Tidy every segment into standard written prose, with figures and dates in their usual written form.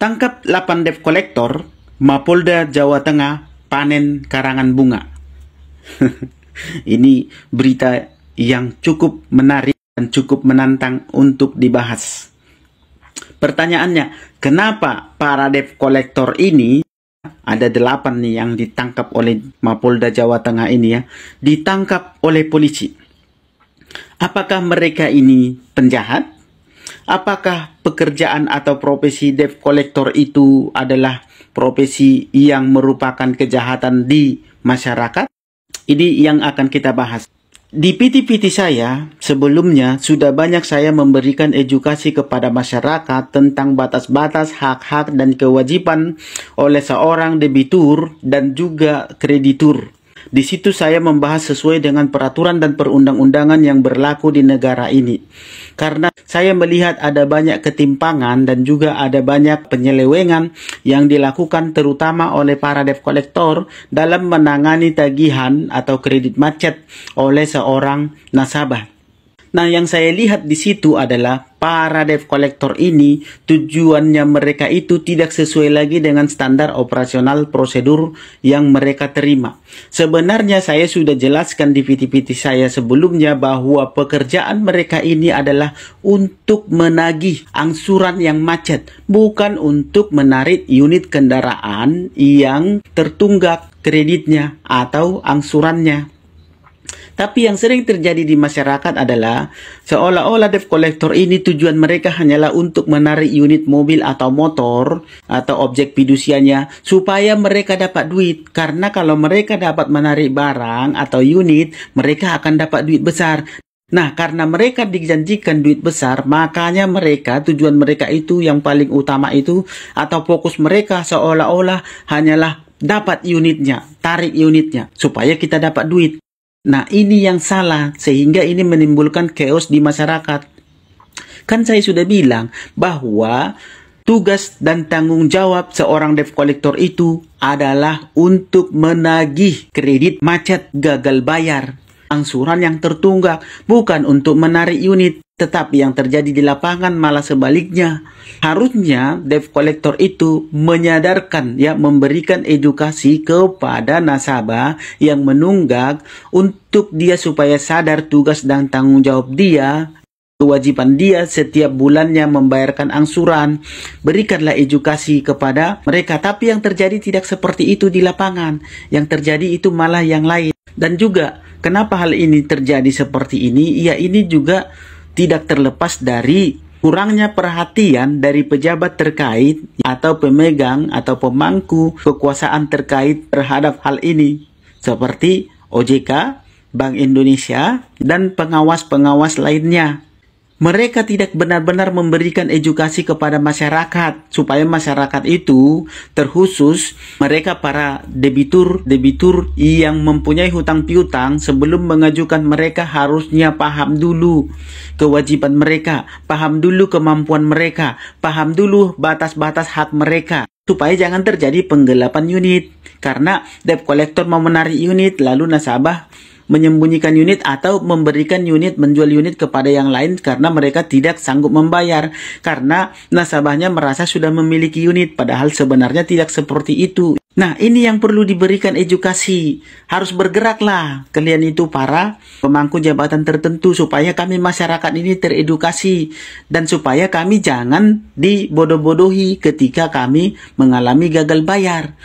Tangkap 8 debt collector, Mapolda Jawa Tengah panen karangan bunga. Ini berita yang cukup menarik dan cukup menantang untuk dibahas. Pertanyaannya, kenapa para debt collector ini, ada 8 nih yang ditangkap oleh Mapolda Jawa Tengah ini ya, ditangkap oleh polisi. Apakah mereka ini penjahat? Apakah pekerjaan atau profesi debt collector itu adalah profesi yang merupakan kejahatan di masyarakat? Ini yang akan kita bahas. Di PT-PT saya, sebelumnya sudah banyak saya memberikan edukasi kepada masyarakat tentang batas-batas hak-hak dan kewajiban oleh seorang debitur dan juga kreditur. Di situ saya membahas sesuai dengan peraturan dan perundang-undangan yang berlaku di negara ini. Karena saya melihat ada banyak ketimpangan dan juga ada banyak penyelewengan yang dilakukan terutama oleh para debt collector dalam menangani tagihan atau kredit macet oleh seorang nasabah. Nah, yang saya lihat di situ adalah para debt collector ini tujuannya mereka itu tidak sesuai lagi dengan standar operasional prosedur yang mereka terima. Sebenarnya saya sudah jelaskan di PT-PT saya sebelumnya bahwa pekerjaan mereka ini adalah untuk menagih angsuran yang macet, bukan untuk menarik unit kendaraan yang tertunggak kreditnya atau angsurannya. Tapi yang sering terjadi di masyarakat adalah seolah-olah debt collector ini tujuan mereka hanyalah untuk menarik unit mobil atau motor atau objek fidusianya supaya mereka dapat duit. Karena kalau mereka dapat menarik barang atau unit, mereka akan dapat duit besar. Nah, karena mereka dijanjikan duit besar, makanya mereka, tujuan mereka itu yang paling utama itu, atau fokus mereka seolah-olah hanyalah dapat unitnya, tarik unitnya, supaya kita dapat duit. Nah, ini yang salah, sehingga ini menimbulkan chaos di masyarakat. Kan saya sudah bilang bahwa tugas dan tanggung jawab seorang debt collector itu adalah untuk menagih kredit macet gagal bayar, angsuran yang tertunggak, bukan untuk menarik unit. Tetapi yang terjadi di lapangan malah sebaliknya. Harusnya debt collector itu menyadarkan, ya, memberikan edukasi kepada nasabah yang menunggak untuk dia supaya sadar tugas dan tanggung jawab dia, kewajiban dia setiap bulannya membayarkan angsuran. Berikanlah edukasi kepada mereka. Tapi yang terjadi tidak seperti itu di lapangan. Yang terjadi itu malah yang lain. Dan juga kenapa hal ini terjadi seperti ini? Ya, ini juga tidak terlepas dari kurangnya perhatian dari pejabat terkait atau pemegang atau pemangku kekuasaan terkait terhadap hal ini, seperti OJK, Bank Indonesia, dan pengawas-pengawas lainnya. Mereka tidak benar-benar memberikan edukasi kepada masyarakat supaya masyarakat itu, terkhusus mereka para debitur yang mempunyai hutang piutang, sebelum mengajukan mereka harusnya paham dulu kewajiban mereka, paham dulu kemampuan mereka, paham dulu batas-batas hak mereka, supaya jangan terjadi penggelapan unit. Karena debt collector mau menarik unit lalu nasabah menyembunyikan unit atau memberikan unit, menjual unit kepada yang lain karena mereka tidak sanggup membayar, karena nasabahnya merasa sudah memiliki unit, padahal sebenarnya tidak seperti itu. Nah, ini yang perlu diberikan edukasi. Harus bergeraklah kalian itu para pemangku jabatan tertentu supaya kami masyarakat ini teredukasi dan supaya kami jangan dibodoh-bodohi ketika kami mengalami gagal bayar.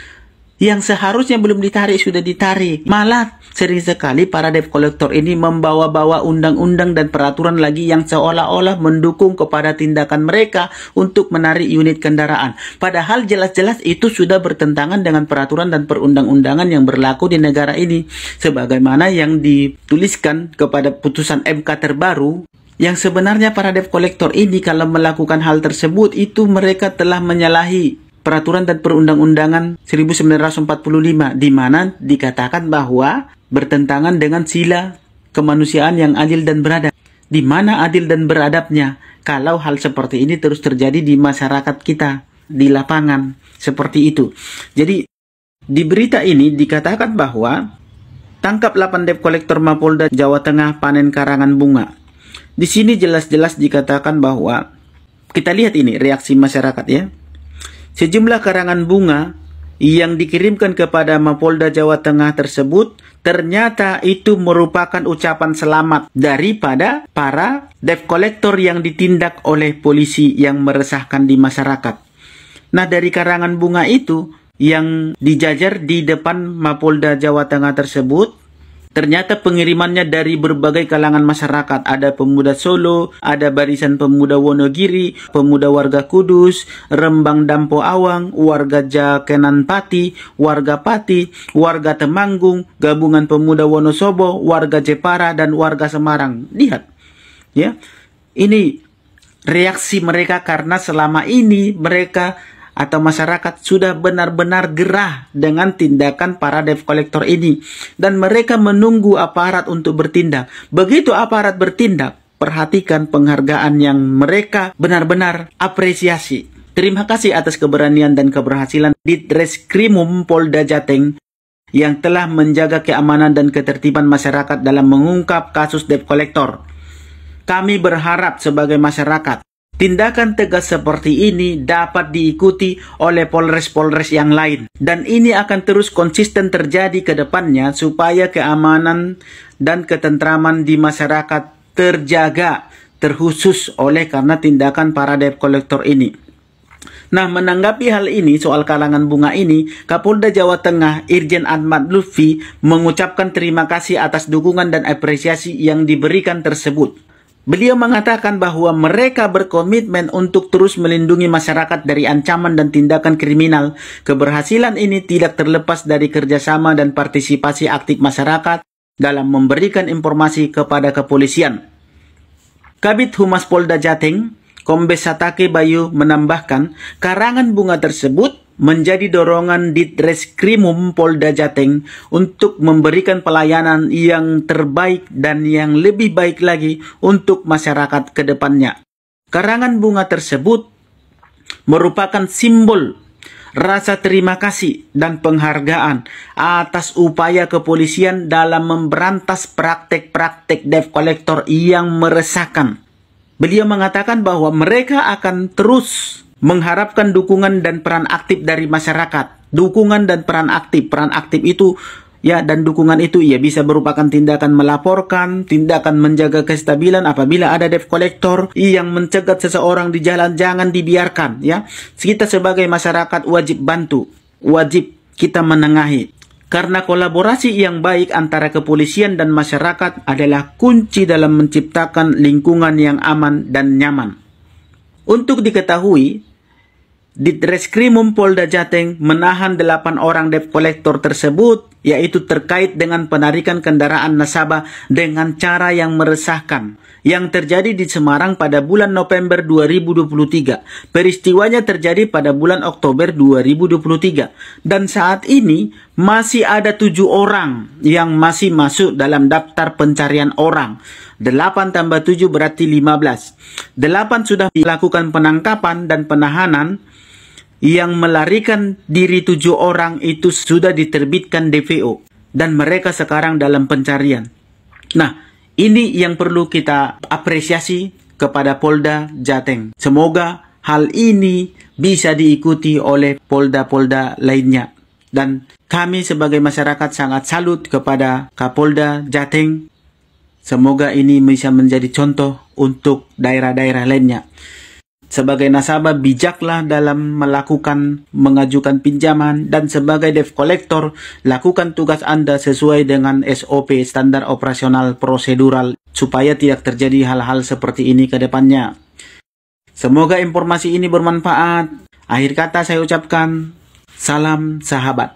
Yang seharusnya belum ditarik sudah ditarik. Malah sering sekali para debt collector ini membawa-bawa undang-undang dan peraturan lagi yang seolah-olah mendukung kepada tindakan mereka untuk menarik unit kendaraan. Padahal jelas-jelas itu sudah bertentangan dengan peraturan dan perundang-undangan yang berlaku di negara ini. Sebagaimana yang dituliskan kepada putusan MK terbaru, yang sebenarnya para debt collector ini kalau melakukan hal tersebut itu mereka telah menyalahi peraturan dan perundang-undangan 1945, di mana dikatakan bahwa bertentangan dengan sila kemanusiaan yang adil dan beradab. Di mana adil dan beradabnya kalau hal seperti ini terus terjadi di masyarakat kita, di lapangan, seperti itu. Jadi, di berita ini dikatakan bahwa tangkap 8 debt collector Mapolda Jawa Tengah panen karangan bunga. Di sini jelas-jelas dikatakan bahwa, kita lihat ini reaksi masyarakat ya. sejumlah karangan bunga yang dikirimkan kepada Mapolda Jawa Tengah tersebut ternyata itu merupakan ucapan selamat daripada para debt collector yang ditindak oleh polisi yang meresahkan di masyarakat. Nah, dari karangan bunga itu yang dijajar di depan Mapolda Jawa Tengah tersebut, ternyata pengirimannya dari berbagai kalangan masyarakat. Ada pemuda Solo, ada barisan pemuda Wonogiri, pemuda warga Kudus, Rembang Dampo Awang, warga Jakenan Pati, warga Pati, warga Temanggung, gabungan pemuda Wonosobo, warga Jepara, dan warga Semarang. Lihat, ya, ini reaksi mereka karena selama ini mereka atau masyarakat sudah benar-benar gerah dengan tindakan para debt collector ini. Dan mereka menunggu aparat untuk bertindak. Begitu aparat bertindak, perhatikan penghargaan yang mereka benar-benar apresiasi. Terima kasih atas keberanian dan keberhasilan Ditreskrimum Polda Jateng yang telah menjaga keamanan dan ketertiban masyarakat dalam mengungkap kasus debt collector. Kami berharap sebagai masyarakat, tindakan tegas seperti ini dapat diikuti oleh polres-polres yang lain. Dan ini akan terus konsisten terjadi ke depannya supaya keamanan dan ketentraman di masyarakat terjaga, terkhusus oleh karena tindakan para debt collector ini. Nah, menanggapi hal ini, soal karangan bunga ini, Kapolda Jawa Tengah Irjen Ahmad Lutfi mengucapkan terima kasih atas dukungan dan apresiasi yang diberikan tersebut. Beliau mengatakan bahwa mereka berkomitmen untuk terus melindungi masyarakat dari ancaman dan tindakan kriminal. Keberhasilan ini tidak terlepas dari kerjasama dan partisipasi aktif masyarakat dalam memberikan informasi kepada kepolisian. Kabid Humas Polda Jateng, Kombes Satake Bayu menambahkan, karangan bunga tersebut menjadi dorongan Ditreskrimum Polda Jateng untuk memberikan pelayanan yang terbaik dan yang lebih baik lagi untuk masyarakat ke depannya. Karangan bunga tersebut merupakan simbol rasa terima kasih dan penghargaan atas upaya kepolisian dalam memberantas praktek-praktek debt collector yang meresahkan. Beliau mengatakan bahwa mereka akan terus mengharapkan dukungan dan peran aktif dari masyarakat. Dukungan dan peran aktif. Peran aktif itu ya, dan dukungan itu ya bisa merupakan tindakan melaporkan, tindakan menjaga kestabilan apabila ada debt collector yang mencegat seseorang di jalan, jangan dibiarkan ya. Kita sebagai masyarakat wajib bantu, wajib kita menengahi. Karena kolaborasi yang baik antara kepolisian dan masyarakat adalah kunci dalam menciptakan lingkungan yang aman dan nyaman. Untuk diketahui, Ditreskrimum Polda Jateng menahan 8 orang debt collector tersebut, yaitu terkait dengan penarikan kendaraan nasabah dengan cara yang meresahkan, yang terjadi di Semarang pada bulan November 2023. Peristiwanya terjadi pada bulan Oktober 2023. Dan saat ini masih ada 7 orang yang masih masuk dalam daftar pencarian orang. 8 tambah 7 berarti 15. 8 sudah dilakukan penangkapan dan penahanan. Yang melarikan diri 7 orang itu sudah diterbitkan DPO. Dan mereka sekarang dalam pencarian. Nah, ini yang perlu kita apresiasi kepada Polda Jateng. Semoga hal ini bisa diikuti oleh polda-polda lainnya. Dan kami sebagai masyarakat sangat salut kepada Kapolda Jateng. Semoga ini bisa menjadi contoh untuk daerah-daerah lainnya. Sebagai nasabah, bijaklah dalam mengajukan pinjaman, dan sebagai debt collector, lakukan tugas Anda sesuai dengan SOP, standar operasional prosedural, supaya tidak terjadi hal-hal seperti ini ke depannya. Semoga informasi ini bermanfaat. Akhir kata saya ucapkan, salam sahabat.